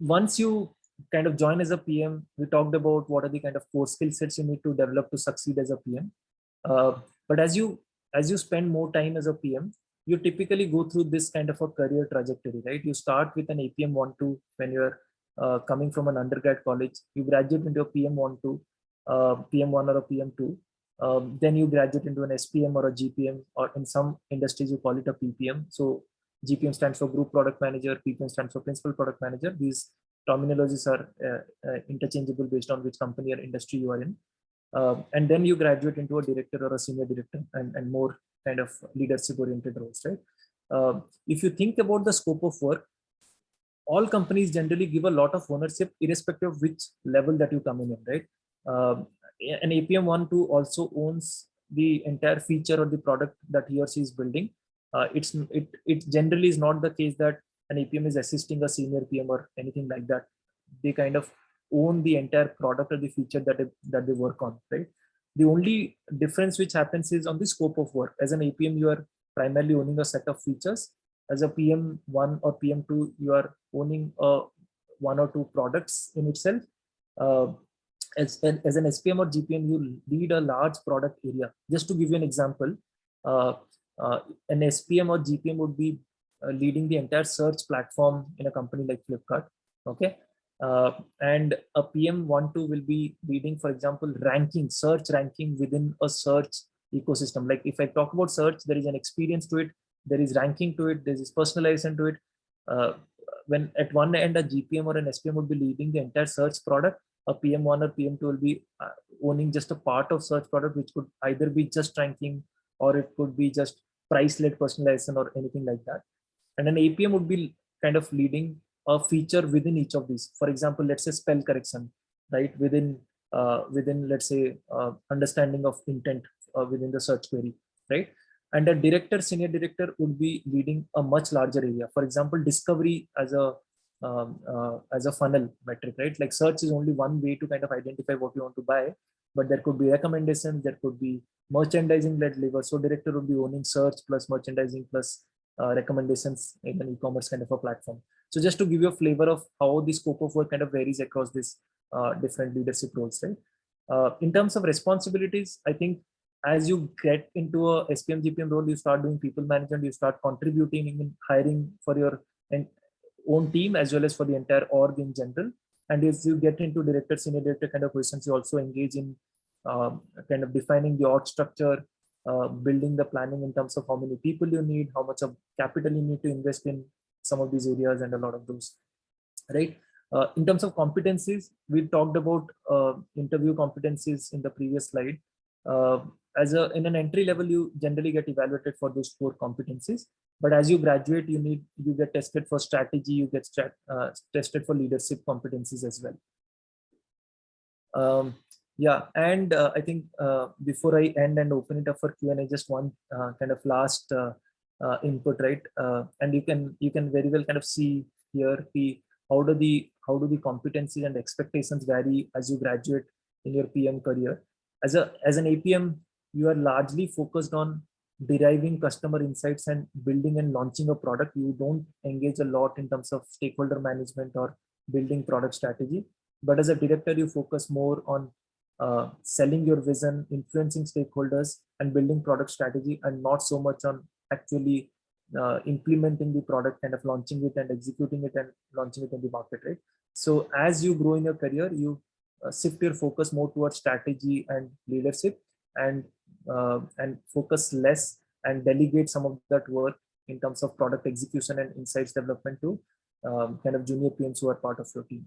once you kind of join as a PM, we talked about what are the kind of core skill sets you need to develop to succeed as a PM. But as you spend more time as a PM, you typically go through this kind of a career trajectory, right? You start with an APM 1-2 when you're coming from an undergrad college. You graduate into a PM 1-2, PM 1 or a PM 2. Then you graduate into an SPM or a GPM, or in some industries you call it a PPM. So GPM stands for Group Product Manager, PPM stands for Principal Product Manager. These terminologies are interchangeable based on which company or industry you are in. And then you graduate into a director or a senior director, and more kind of leadership oriented roles, right? If you think about the scope of work, all companies generally give a lot of ownership irrespective of which level that you come in, right? An APM 1-2 also owns the entire feature or the product that he or she is building. It generally is not the case that an APM is assisting a senior PM or anything like that. They kind of own the entire product or the feature that they work on, right? The only difference which happens is on the scope of work. As an APM, you are primarily owning a set of features. As a PM 1 or PM 2, you are owning one or two products in itself. As an SPM or GPM, you lead a large product area. Just to give you an example, an SPM or GPM would be leading the entire search platform in a company like Flipkart. Okay. And a PM 1-2 will be leading, for example, search ranking within a search ecosystem. Like if I talk about search, there is an experience to it, there is ranking to it, there is personalization to it. When at one end a GPM or an SPM would be leading the entire search product, a PM 1 or PM 2 will be owning just a part of search product, which could either be just ranking or it could be just price-led personalization or anything like that. And an APM would be kind of leading a feature within each of these. For example, let's say spell correction, right? Within let's say understanding of intent within the search query, right? And a director, senior director would be leading a much larger area. For example, discovery as a funnel metric, right? Like search is only one way to kind of identify what you want to buy, but there could be recommendations, there could be merchandising led lever. So director would be owning search plus merchandising plus recommendations in an e-commerce kind of a platform. So just to give you a flavor of how the scope of work kind of varies across these different leadership roles, right? In terms of responsibilities, I think as you get into a SPM GPM role, you start doing people management, you start contributing in hiring for your own team as well as for the entire org in general. And as you get into director, senior director kind of positions, you also engage in kind of defining the org structure, building the planning in terms of how many people you need, how much of capital you need to invest in some of these areas, and a lot of those, right? In terms of competencies, we talked about interview competencies in the previous slide. In an entry level, you generally get evaluated for those core competencies, but as you graduate, you get tested for strategy, you get tested for leadership competencies as well. Yeah, and I think before I end and open it up for Q&A, just one kind of last input, right? And you can very well kind of see here how do the competencies and expectations vary as you graduate in your PM career. As an APM, you are largely focused on deriving customer insights and building and launching a product. You don't engage a lot in terms of stakeholder management or building product strategy. But as a director, you focus more on selling your vision, influencing stakeholders, and building product strategy, and not so much on actually implementing the product, kind of launching it and executing it and launching it in the market, right? So as you grow in your career, you shift your focus more towards strategy and leadership, and focus less and delegate some of that work in terms of product execution and insights development to kind of junior PMs who are part of your team.